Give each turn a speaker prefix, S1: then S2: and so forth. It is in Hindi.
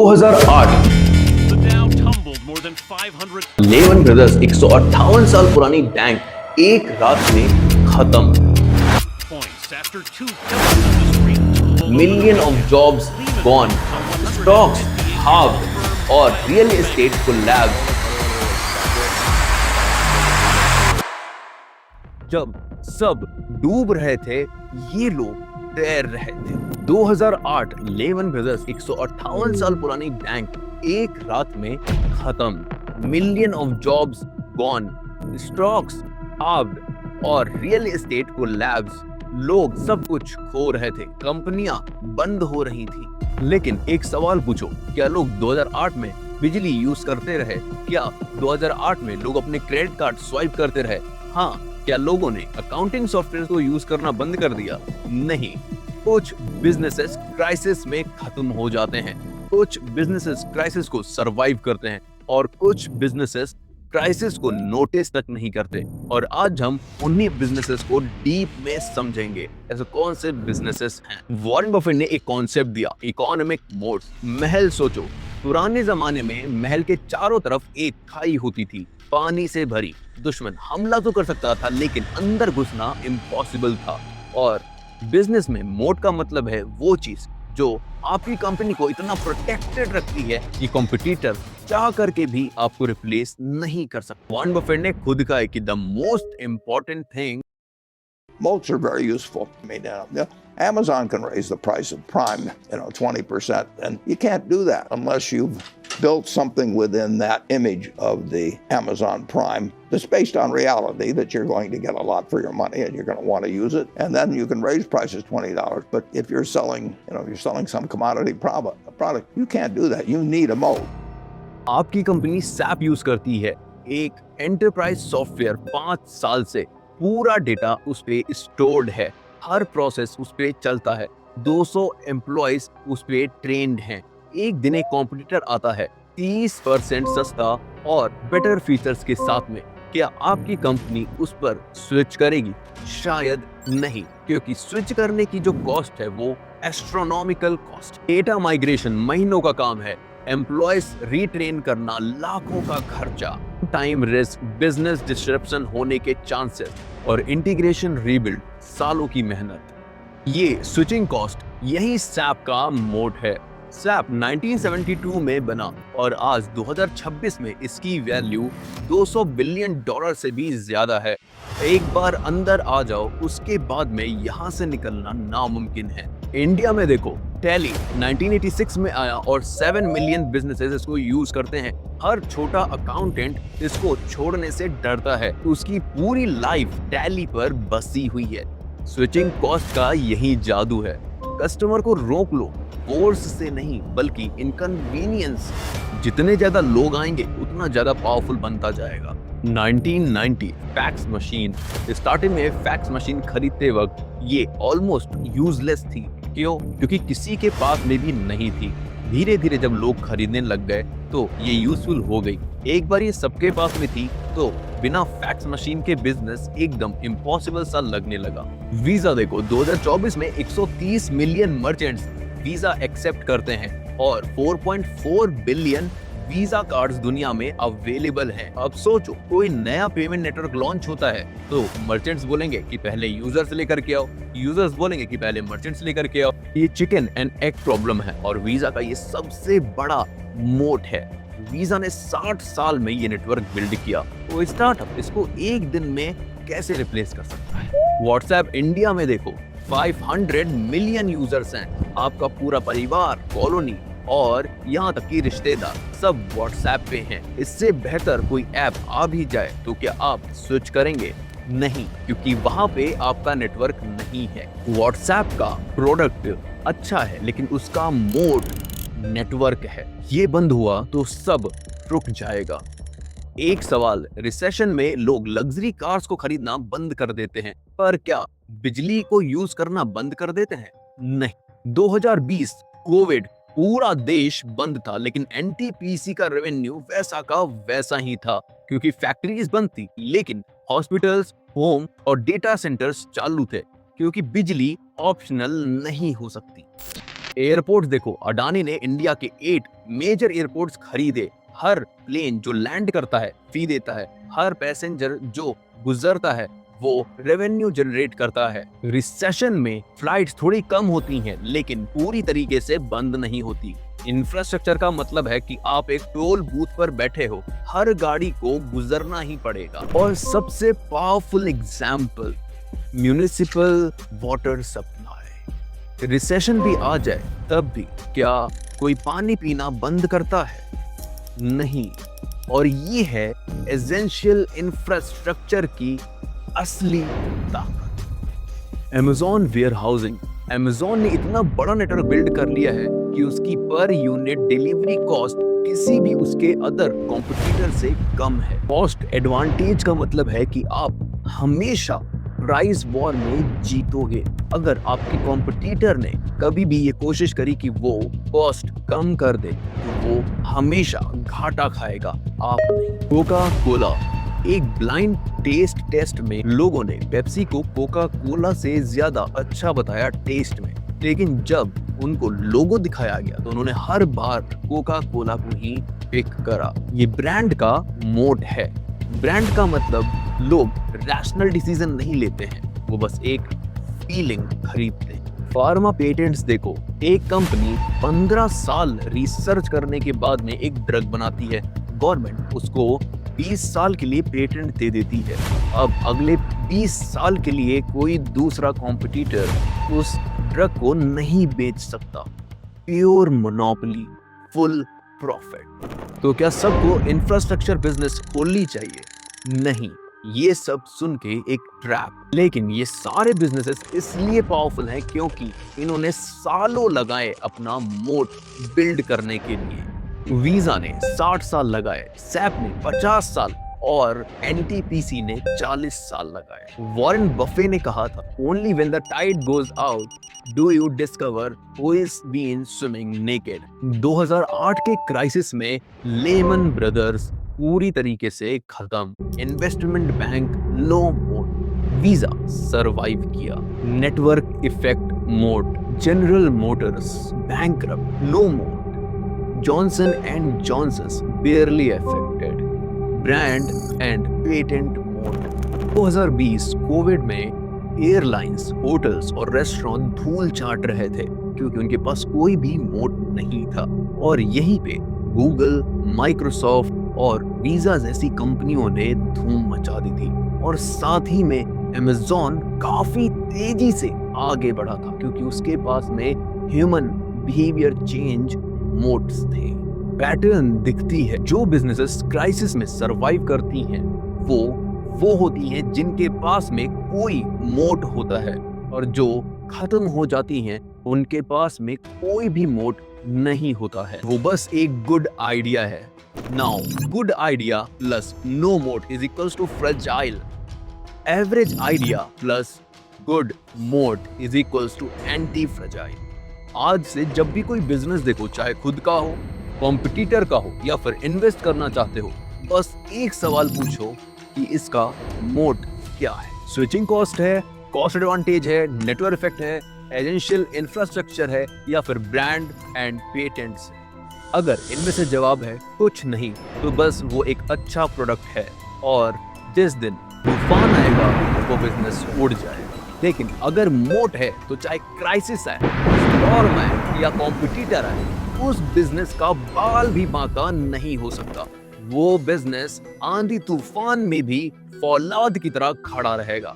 S1: 2008
S2: The Dow tumbled more than 500
S1: Lehman Brothers 158 साल पुरानी बैंक एक रात में खत्म।
S2: points after two pillars of the street tumbled
S1: million
S2: over
S1: of
S2: the
S1: jobs
S2: Lehman
S1: gone,
S2: Brothers,
S1: stocks
S2: 158
S1: half और रियल एस्टेट कोलैप्स। जब सब डूब रहे थे, ये लोग तैर रहे थे। 2008 लेमन ब्रदर्स 158 साल पुरानी बैंक एक रात में खत्म। Million of jobs gone, stocks halved और रियल एस्टेट कोलैप्स। लोग सब कुछ खो रहे थे, कंपनियां बंद हो रही थी। लेकिन एक सवाल पूछो, क्या लोग 2008 में बिजली यूज करते रहे? क्या 2008 में लोग अपने क्रेडिट कार्ड स्वाइप करते रहे? हाँ। क्या लोगों ने अकाउंटिंग सॉफ्टवेयर को यूज करना बंद कर दिया? नहीं। कुछ बिजनेसेस क्राइसिस में खत्म हो जाते हैं, कुछ बिजनेसेस क्राइसिस को सरवाइव करते हैं और कुछ बिजनेसेस क्राइसिस को नोटिस तक नहीं करते। और आज हम उन्हीं बिजनेसेस को डीप में समझेंगे। ऐसे कौन से बिजनेसेस हैं? वॉरेन बफेट ने एक कॉन्सेप्ट दिया, इकोनॉमिक मोड्स। महल सोचो, पुराने जमाने में महल के चारों तरफ एक खाई होती थी, पानी से भरी। दुश्मन हमला तो कर सकता था, लेकिन अंदर घुसना इम्पॉसिबल था। और बिजनेस में मोड का मतलब है वो चीज जो आपकी कंपनी को इतना प्रोटेक्टेड रखती है कि कॉम्पिटिटर चाह करके भी आपको रिप्लेस नहीं कर सकता। वॉरेन बफेट ने खुद कहा है कि the most important thing
S3: Moats are very useful. I mean, Amazon can raise the price of Prime, 20%, and you can't do that unless you've built something within that image of the Amazon Prime that's based on reality that you're going to get a lot for your money and you're going to want to use it, and then you can raise prices $20. But if you're selling, if you're selling some commodity product, you can't do that. You need a moat.
S1: आपकी कंपनी सैप यूज करती है, एक एंटरप्राइज सॉफ्टवेयर। 5 साल से पूरा डेटा उस पे स्टोर्ड है, हर प्रोसेस उस पे चलता है, 200 एम्प्लॉइज उस पे ट्रेंड हैं। एक दिन एक कॉम्पिटिटर आता है 30% सस्ता और बेटर फीचर्स के साथ में। क्या आपकी कंपनी उस पर स्विच करेगी? शायद नहीं, क्योंकि स्विच करने की जो कॉस्ट है वो एस्ट्रोनॉमिकल कॉस्ट। डेटा माइग्रेशन महीनों का काम है, एम्प्लॉयज रिट्रेन करना लाखों का खर्चा, टाइम रिस्क, बिजनेस डिस्ट्रप्शन होने के चांसेस और इंटीग्रेशन रीबिल्ड सालों की मेहनत। ये स्विचिंग कॉस्ट, यही सैप का मोड है। सैप 1972 में बना और आज 2026 में इसकी वैल्यू $200 बिलियन से भी ज्यादा है। एक बार अंदर आ जाओ, उसके बाद में यहाँ से निकलना नामुमकिन है। इंडिया में देखो, टैली 1986 में आया और 7 मिलियन बिजनेसेस इसको यूज करते हैं। हर छोटा अकाउंटेंट इसको छोड़ने से डरता है, उसकी पूरी लाइफ टैली पर बसी हुई है। स्विचिंग कॉस्ट का यही जादू है। कस्टमर को रोक लो, फोर्स से नहीं बल्कि इनकन्वीनियंस। जितने ज्यादा लोग आएंगे उतना ज्यादा पावरफुल बनता जाएगा। 1990 फैक्स मशीन। स्टार्टिंग में फैक्स मशीन खरीदते वक्त ये ऑलमोस्ट यूजलेस थी। क्यों? क्योंकि किसी के पास में भी नहीं थी। धीरे धीरे जब लोग खरीदने लग गए तो ये यूजफुल हो गई। एक बार ये सबके पास में थी तो बिना फैक्स मशीन के बिजनेस एकदम इम्पॉसिबल सा लगने लगा। वीजा देखो, 2024 में 130 मिलियन मर्चेंट्स वीजा एक्सेप्ट करते हैं और 4.4 बिलियन वीजा कार्ड्स दुनिया में अवेलेबल हैं। अब सोचो, कोई नया पेमेंट नेटवर्क लॉन्च होता है तो मर्चेंट्स बोलेंगे कि पहले यूजर्स लेकर के आओ, यूजर्स बोलेंगे कि पहले मर्चेंट्स लेकर के आओ। ये चिकन एंड एग प्रॉब्लम है और वीजा का ये सबसे बड़ा मोट है। वीजा ने 60 साल में ये नेटवर्क बिल्ड किया, तो स्टार्टअप इसको एक दिन में कैसे रिप्लेस कर सकता है? व्हाट्सएप इंडिया में देखो, 500 मिलियन यूजर्स हैं। आपका पूरा परिवार, कॉलोनी और यहाँ तक कि रिश्तेदार सब व्हाट्सएप पे हैं। इससे बेहतर कोई ऐप आ भी जाए तो क्या आप स्विच करेंगे? नहीं, क्योंकि वहां पे आपका नेटवर्क नहीं है। व्हाट्सएप का प्रोडक्ट अच्छा है, लेकिन उसका मोड नेटवर्क है। ये बंद हुआ तो सब रुक जाएगा। एक सवाल, रिसेशन में लोग लग्जरी कार्स को खरीदना बंद कर देते हैं, पर क्या बिजली को यूज करना बंद कर देते हैं? नहीं। 2020 कोविड, पूरा देश बंद था, लेकिन एनटीपीसी का रेवेन्यू वैसा का वैसा ही था, क्योंकि फैक्ट्रीज बंद थी, लेकिन हॉस्पिटल्स, होम और डेटा सेंटर्स चालू थे, क्योंकि बिजली ऑप्शनल नहीं हो सकती। एयरपोर्ट्स देखो, अडानी ने इंडिया के 8 मेजर एयरपोर्ट्स खरीदे। हर प्लेन जो लैंड करता है फी देता है, हर पैसेंजर जो गुजरता है वो रेवेन्यू जनरेट करता है। रिसेशन में फ्लाइट्स थोड़ी कम होती हैं, लेकिन पूरी तरीके से बंद नहीं होती। इंफ्रास्ट्रक्चर का मतलब है कि आप एक टोल बूथ पर बैठे हो, हर गाड़ी को गुजरना ही पड़ेगा। और सबसे powerful example, municipal water supply. Recession भी आ जाए तब भी क्या कोई पानी पीना बंद करता है? नहीं। और ये है एसेंशियल इंफ्रास्ट्रक्चर की असली ताकत। Amazon warehousing. Amazon ने इतना बड़ा नेटवर्क बिल्ड कर लिया है कि उसकी पर यूनिट डिलीवरी कॉस्ट किसी भी उसके अदर कॉम्पिटिटर से कम है। कॉस्ट एडवांटेज का मतलब है कि आप हमेशा प्राइस वॉर में जीतोगे। अगर आपकी कॉम्पिटिटर ने कभी भी ये कोशिश करी कि वो कॉस्ट कम कर दे, तो वो हमेशा घाटा खाएगा, आप नहीं। Coca Cola. एक ब्लाइंड टेस्ट टेस्ट में लोगों ने पेप्सी को कोका कोला से ज्यादा अच्छा बताया टेस्ट में, लेकिन जब उनको लोगो दिखाया गया तो उन्होंने हर बार कोका कोला को ही पिक करा। ये ब्रांड का मोड है। ब्रांड का मतलब लोग रैशनल डिसीजन नहीं लेते हैं, वो बस एक फीलिंग खरीदते हैं। फार्मा पेटेंट्स देखो, एक कंपनी 15 साल रिसर्च करने के बाद में एक ड्रग बनाती है, गवर्नमेंट उसको 20 साल के लिए पेटेंट दे देती है। अब अगले 20 साल के लिए कोई दूसरा कॉम्पिटिटर उस ड्रग को नहीं बेच सकता। Pure monopoly, full profit. तो क्या सबको इंफ्रास्ट्रक्चर बिजनेस खोलनी चाहिए? नहीं, ये सब सुन के एक ट्रैप। लेकिन ये सारे बिजनेसेस इसलिए पावरफुल हैं क्योंकि इन्होंने सालों लगाए अपना मोट बिल्ड करने के लिए। वीजा ने 60 साल लगाए, सैप ने 50 साल और एनटीपीसी ने 40 साल लगाए। वॉरेन बफे ने कहा था, only when the tide goes out do you discover who is been swimming naked. 2008 के क्राइसिस में लेमन ब्रदर्स पूरी तरीके से खत्म। Investment bank low mode, visa survive किया। Network effect mode, General Motors bankrupt, low mode. Johnson and Johnson's barely affected. Brand and patent mode. 2020 Covid में एयरलाइंस, होटल्स और रेस्टोरेंट धूल चाट रहे थे क्योंकि उनके पास कोई भी मोड नहीं था। और यहीं पे गूगल, माइक्रोसॉफ्ट और वीजा जैसी कंपनियों ने धूम मचा दी थी। और साथ ही में Amazon काफी तेजी से आगे बढ़ा था क्योंकि उसके पास में ह्यूमन बिहेवियर चेंज मोड्स थे। पैटर्न दिखती है, जो बिजनेसेस क्राइसिस में सरवाइव करती हैं वो होती हैं जिनके पास में कोई मोड होता है, और जो खत्म हो जाती हैं उनके पास में कोई भी मोड नहीं होता है। वो बस एक गुड आइडिया है। Now good idea plus no moat is equals to fragile. Average idea plus good moat is equals to anti fragile. आज से जब भी कोई बिजनेस देखो, चाहे खुद का हो, कॉम्पिटिटर का हो या फिर इन्वेस्ट करना चाहते हो, बस एक सवाल पूछो कि इसका मोड क्या है। स्विचिंग कॉस्ट है, कॉस्ट एडवांटेज है, नेटवर्क इफेक्ट है, एसेंशियल इंफ्रास्ट्रक्चर है या फिर ब्रांड एंड पेटेंट्स है। अगर इनमें से जवाब है कुछ नहीं, तो बस वो एक अच्छा प्रोडक्ट है और जिस दिन तूफान आएगा वो बिजनेस उड़ जाएगा। लेकिन अगर मोट है तो चाहे क्राइसिस आए, स्टॉर्म आए या कॉम्पिटिटर आए, उस बिजनेस का बाल भी बांका नहीं हो सकता। वो बिजनेस आंधी तूफान में भी फौलाद की तरह खड़ा रहेगा।